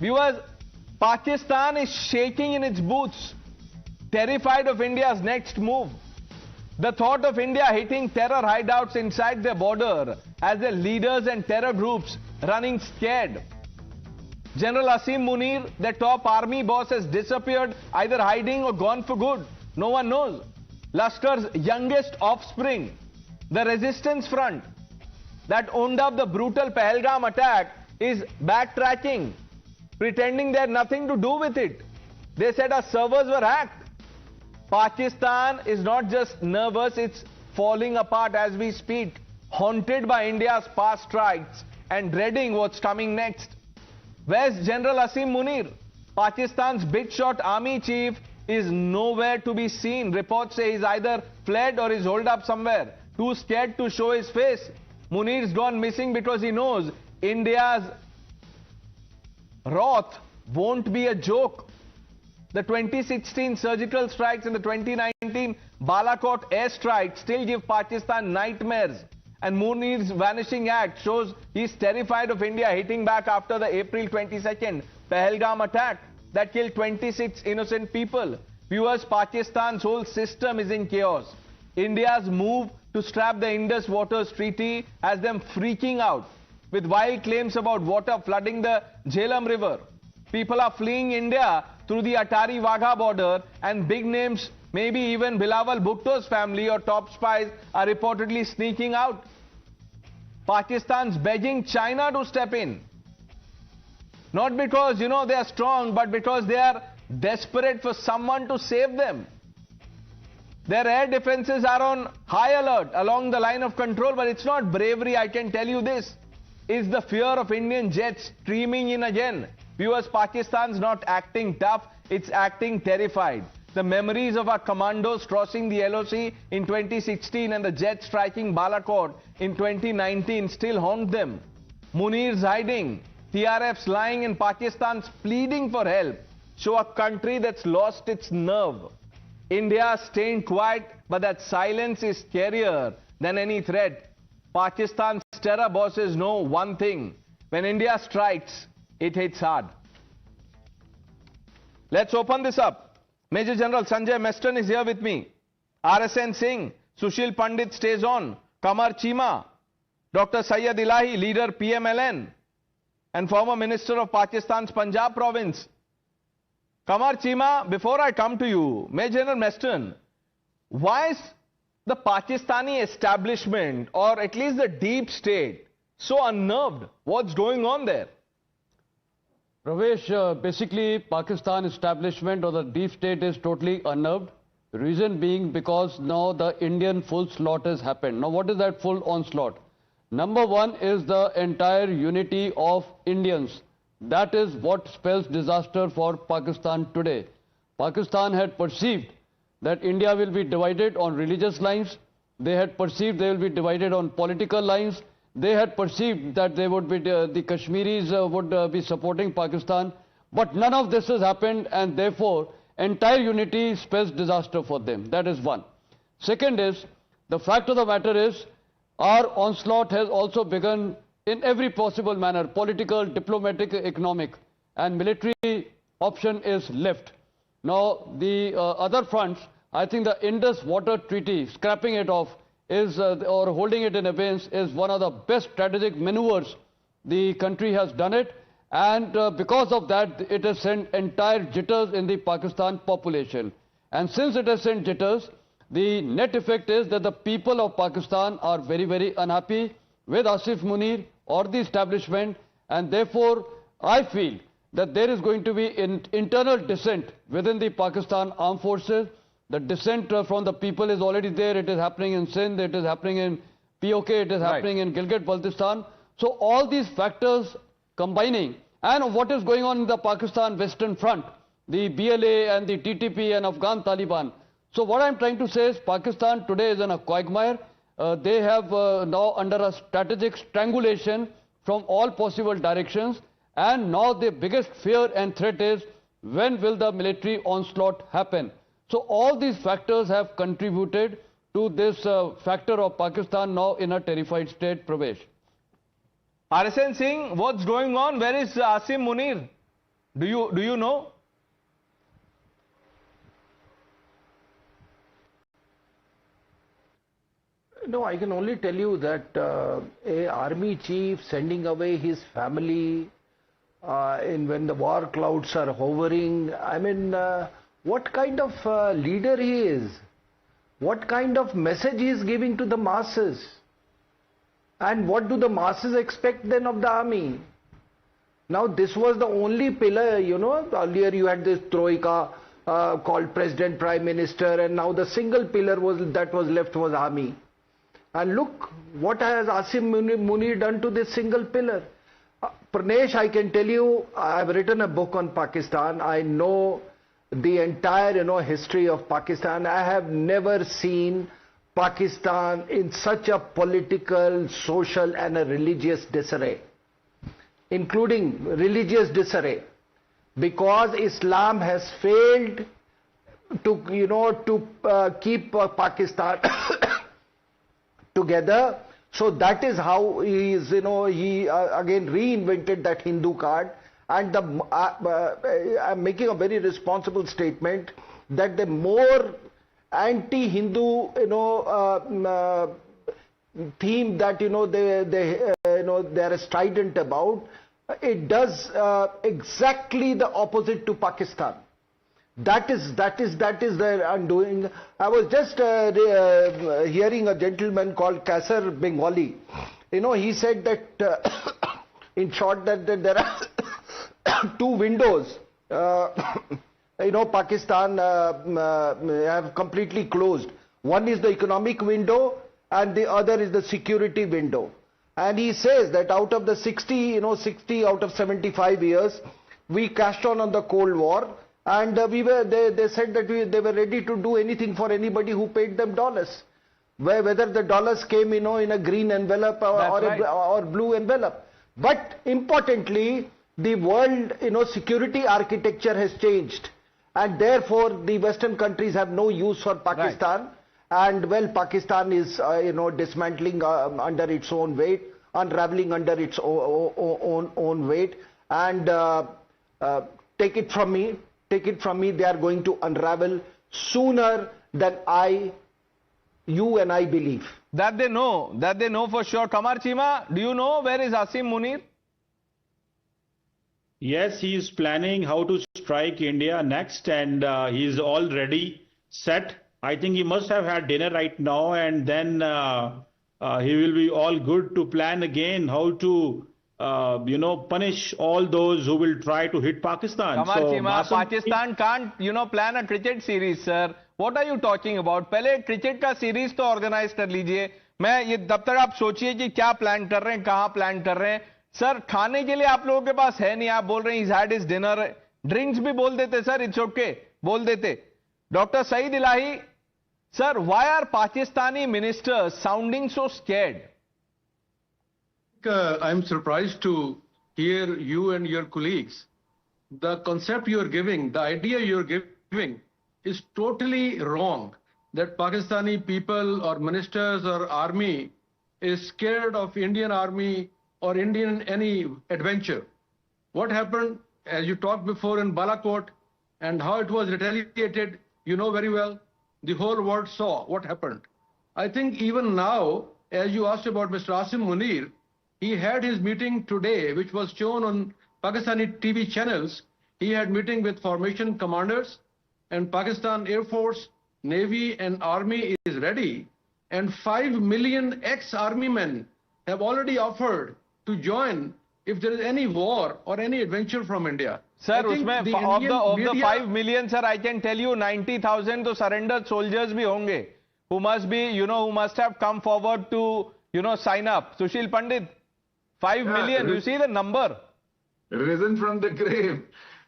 Viewers, Pakistan is shaking in its boots, terrified of India's next move. The thought of India hitting terror hideouts inside their border has their leaders and terror groups running scared. General Asim Munir, their top army boss, has disappeared, either hiding or gone for good. No one knows. Lashkar's youngest offspring, the resistance front that owned up the brutal Pahalgam attack, is backtracking, pretending they had nothing to do with it. They said our servers were hacked. Pakistan is not just nervous, it's falling apart as we speak, haunted by India's past strikes and dreading what's coming next. Where's General Asim Munir? Pakistan's big shot army chief is nowhere to be seen. Reports say he's either fled or is holed up somewhere, too scared to show his face. Munir's gone missing because he knows India's wrath won't be a joke. The 2016 surgical strikes and the 2019 Balakot airstrike still give Pakistan nightmares. And Munir's vanishing act shows he's terrified of India hitting back after the April 22nd Pahalgam attack that killed 26 innocent people. Viewers, Pakistan's whole system is in chaos. India's move to strap the Indus Waters Treaty has them freaking out, with wild claims about water flooding the Jhelum River. People are fleeing India through the Atari Wagha border, and big names, maybe even Bilawal Bhutto's family or top spies, are reportedly sneaking out. Pakistan's begging China to step in. Not because, they are strong, but because they are desperate for someone to save them. Their air defenses are on high alert along the line of control, but it's not bravery, I can tell you this. It's the fear of Indian jets streaming in again. Viewers, Pakistan's not acting tough, it's acting terrified. The memories of our commandos crossing the LOC in 2016 and the jet striking Balakot in 2019 still haunt them. Munir's hiding, TRF's lying, and Pakistan's pleading for help show a country that's lost its nerve. India staying quiet, but that silence is scarier than any threat. Pakistan's terror bosses know one thing: when India strikes, it hits hard. Let's open this up. Major General Sanjay Meston is here with me. RSN Singh, Sushil Pandit stays on. Kamar Chima, Dr. Syed Ilahi, leader PMLN and former Minister of Pakistan's Punjab province. Kamar Chima, before I come to you, Major General Meston, why is the Pakistani establishment, or at least the deep state, so unnerved? What's going on there? Pravesh, basically Pakistan establishment or the deep state is totally unnerved. The reason being because now the Indian full slaught has happened. Now what is that full onslaught? Number one is the entire unity of Indians. That is what spells disaster for Pakistan today. Pakistan had perceived that India will be divided on religious lines. They had perceived they will be divided on political lines. They had perceived that they would be, the Kashmiris would be supporting Pakistan. But none of this has happened, and therefore entire unity spells disaster for them. That is one. Second is, the fact of the matter is, our onslaught has also begun in every possible manner: political, diplomatic, economic, and military option is left. Now, the other fronts, I think the Indus Water Treaty, scrapping it off, is or holding it in abeyance, is one of the best strategic maneuvers the country has done it, and because of that it has sent entire jitters in the Pakistan population. And since it has sent jitters, the net effect is that the people of Pakistan are very, very unhappy with Asim Munir or the establishment, and therefore I feel that there is going to be an internal dissent within the Pakistan armed forces. The dissent from the people is already there. It is happening in Sindh, it is happening in POK, it is happening in Gilgit-Baltistan. So all these factors combining, and what is going on in the Pakistan Western Front, the BLA and the TTP and Afghan Taliban. So what I'm trying to say is Pakistan today is in a quagmire. They have now under a strategic strangulation from all possible directions, and now the biggest fear and threat is when will the military onslaught happen. So all these factors have contributed to this factor of Pakistan now in a terrified state, Pravesh. RSN Singh, what's going on? Where is Asim Munir? Do you know? No, I can only tell you that a army chief sending away his family when the war clouds are hovering. I mean, what kind of leader he is? What kind of message he is giving to the masses? And what do the masses expect then of the army? Now, this was the only pillar, you know. Earlier you had this troika called President, Prime Minister, and now the single pillar that was left was army. And look, what has Asim Munir done to this single pillar? Pranesh, I can tell you, I have written a book on Pakistan. I know the entire, history of Pakistan. I have never seen Pakistan in such a political, social and a religious disarray, including religious disarray, because Islam has failed to keep Pakistan together. So that is how he is, he again reinvented that Hindu card. And I'm making a very responsible statement that the more anti-Hindu, theme that they are strident about, it does exactly the opposite to Pakistan. That is their undoing. I was just hearing a gentleman called Kasar Bengali. He said that in short that there are two windows. Pakistan have completely closed. One is the economic window and the other is the security window. And he says that out of the 60 out of 75 years, we cashed on the Cold War. And they said that they were ready to do anything for anybody who paid them dollars. Whether the dollars came, in a green envelope or blue envelope. But importantly, the world, security architecture has changed. And therefore, the Western countries have no use for Pakistan. Right. And well, Pakistan is, dismantling under its own weight, unraveling under its own weight. And take it from me, they are going to unravel sooner than you and I believe. That they know for sure. Kamar Chima, do you know where is Asim Munir? Yes, he is planning how to strike India next, and he is already set. I think he must have had dinner right now, and then he will be all good to plan again how to punish all those who will try to hit Pakistan. Kamar Chima, Pakistan can't, plan a cricket series, sir. What are you talking about? पहले cricket का series तो organize कर लीजिए. मैं ये तब तक आप सोचिए कि क्या plan कर रहे हैं, कहाँ plan कर रहे हैं. सर, खाने के लिए आप लोगों के पास है नहीं. आप बोल रहे हैं he's had his dinner. Drinks भी बोल देते, sir. It's okay. बोल देते. Dr. Saeed Ilahi, sir, why are Pakistani ministers sounding so scared? I'm surprised to hear you and your colleagues. The concept you are giving, the idea you are giving is totally wrong. That Pakistani people or ministers or army is scared of Indian army or Indian any adventure. What happened, as you talked before in Balakot, and how it was retaliated, you know very well. The whole world saw what happened. I think even now, as you asked about Mr. Asim Munir, he had his meeting today, which was shown on Pakistani TV channels. He had meeting with formation commanders, and Pakistan Air Force, Navy and Army is ready. And 5 million ex-army men have already offered to join if there is any war or any adventure from India. Sir, of the 5 million, sir, I can tell you 90,000 to surrendered soldiers bhi honge, who must be, who must have come forward to, sign up. Sushil Pandit, 5 million, you see the number. Risen from the grave.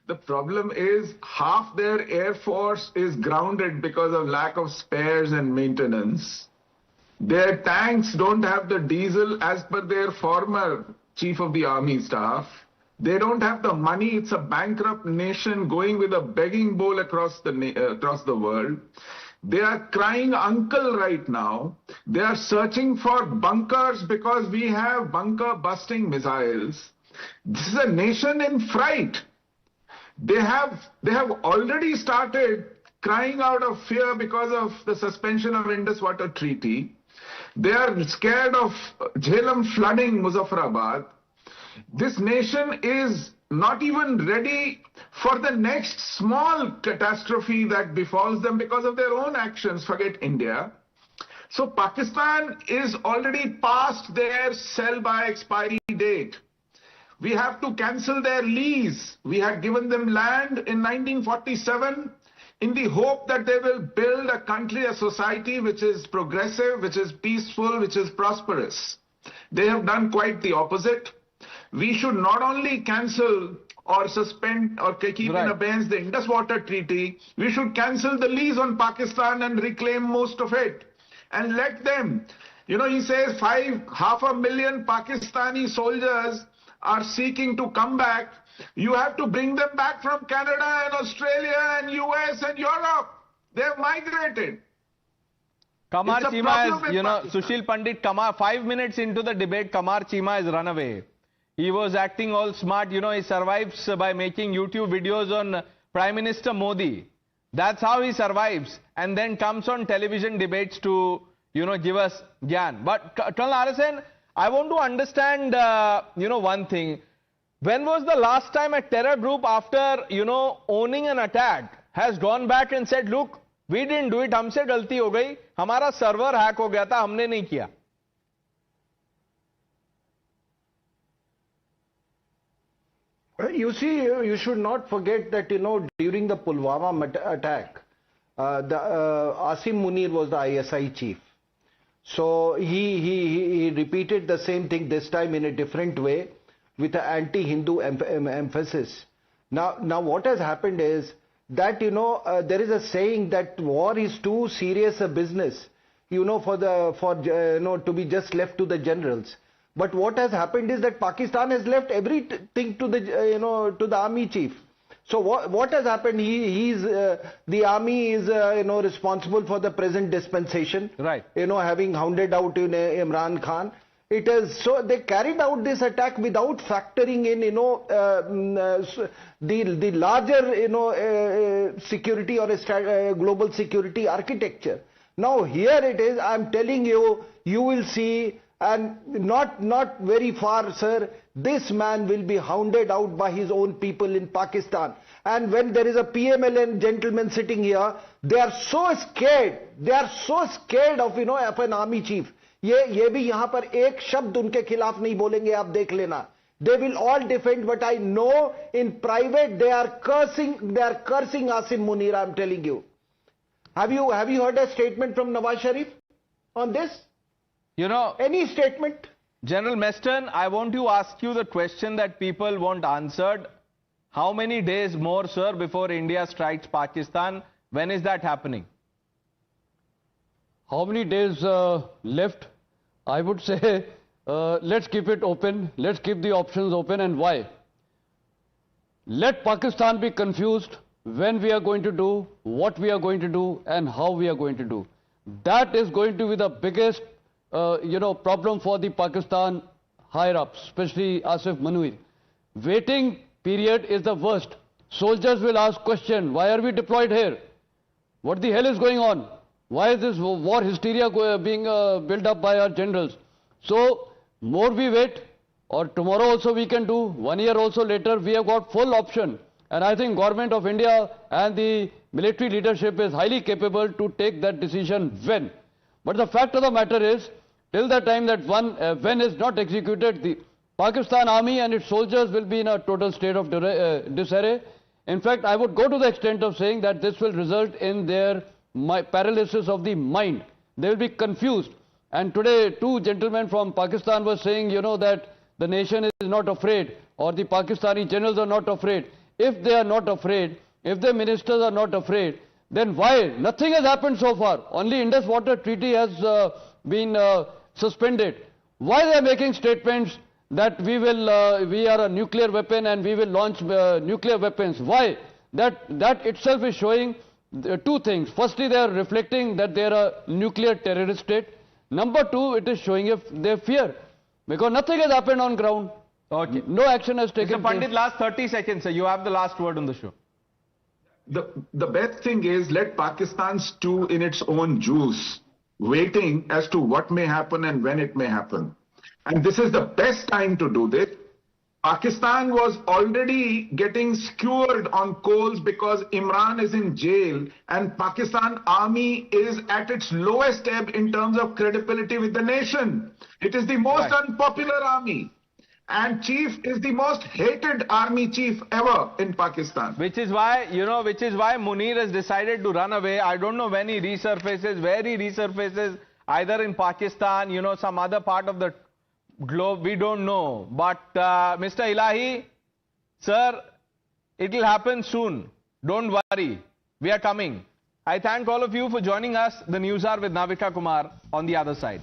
The problem is half their air force is grounded because of lack of spares and maintenance. Their tanks don't have the diesel as per their former chief of the army staff. They don't have the money. It's a bankrupt nation going with a begging bowl across the world. They are crying uncle right now. They are searching for bunkers because we have bunker busting missiles. This is a nation in fright. They have already started crying out of fear because of the suspension of Indus Water Treaty. They are scared of Jhelum flooding Muzaffarabad. This nation is not even ready for the next small catastrophe that befalls them because of their own actions. Forget India. So Pakistan is already past their sell-by expiry date. We have to cancel their lease. We had given them land in 1947 in the hope that they will build a country, a society which is progressive, which is peaceful, which is prosperous. They have done quite the opposite. We should not only cancel or suspend or keep in abeyance the Indus Water Treaty, we should cancel the lease on Pakistan and reclaim most of it. And let them, he says 500,000 Pakistani soldiers are seeking to come back. You have to bring them back from Canada and Australia and US and Europe. They have migrated. Kamar Chima is, Sushil Pandit, 5 minutes into the debate, Kamar Chima has run away. He was acting all smart. He survives by making YouTube videos on Prime Minister Modi. That's how he survives. And then comes on television debates to, give us gyan. But Colonel Arasen, I want to understand, one thing. When was the last time a terror group, after, owning an attack, has gone back and said, look, we didn't do it, हमसे गलती हो गई, हमारा server hack हो गया था, हमने नहीं किया. You see, you should not forget that, during the Pulwama attack, Asim Munir was the ISI chief. So he repeated the same thing this time in a different way with an anti-Hindu emphasis. Now what has happened is that, there is a saying that war is too serious a business, to be just left to the generals. But what has happened is that Pakistan has left everything to the army chief. So what has happened? The army is responsible for the present dispensation. Right. Having hounded out Imran Khan. It is so they carried out this attack without factoring in the larger security or global security architecture. Now here it is. I am telling you, you will see. And not very far, sir, this man will be hounded out by his own people in Pakistan. And when there is a PMLN gentleman sitting here, they are so scared. They are so scared of, of an army chief. ये भी यहाँ पर एक शब्द उनके खिलाफ नहीं बोलेंगे, आप देख लेना. They will all defend, but I know in private they are cursing Asim Munir, I am telling you. Have you heard a statement from Nawaz Sharif on this? Any statement? General Meston, I want to ask you the question that people want answered. How many days more, sir, before India strikes Pakistan? When is that happening? How many days left? I would say, let's keep it open. Let's keep the options open. And why? Let Pakistan be confused when we are going to do, what we are going to do, and how we are going to do. That is going to be the biggest problem for the Pakistan higher-ups, especially Asim Munir. Waiting period is the worst. Soldiers will ask question, why are we deployed here? What the hell is going on? Why is this war hysteria being built up by our generals? So, more we wait, or tomorrow also we can do, 1 year also later, we have got full option. And I think Government of India and the military leadership is highly capable to take that decision when. But the fact of the matter is, till the time that when is not executed, the Pakistan army and its soldiers will be in a total state of disarray. In fact, I would go to the extent of saying that this will result in their paralysis of the mind. They will be confused. And today, two gentlemen from Pakistan were saying, that the nation is not afraid, or the Pakistani generals are not afraid. If they are not afraid, if the ministers are not afraid, then why? Nothing has happened so far. Only Indus Water Treaty has been suspended. Why they are making statements that we are a nuclear weapon and we will launch nuclear weapons? Why? That itself is showing two things. Firstly, they are reflecting that they are a nuclear terrorist state. Number two, it is showing their fear. Because nothing has happened on ground. Okay. No action has taken Mr. Pandit, place. last 30 seconds, sir. You have the last word on the show. The best thing is let Pakistan stew in its own juice, waiting as to what may happen and when it may happen. And this is the best time to do this. Pakistan was already getting skewered on coals because Imran is in jail and Pakistan army is at its lowest ebb in terms of credibility with the nation. It is the most unpopular army. And chief is the most hated army chief ever in Pakistan. Which is why, Munir has decided to run away. I don't know when he resurfaces, where he resurfaces, either in Pakistan, some other part of the globe, we don't know. But Mr. Ilahi, sir, it will happen soon. Don't worry. We are coming. I thank all of you for joining us. The news hour with Navika Kumar on the other side.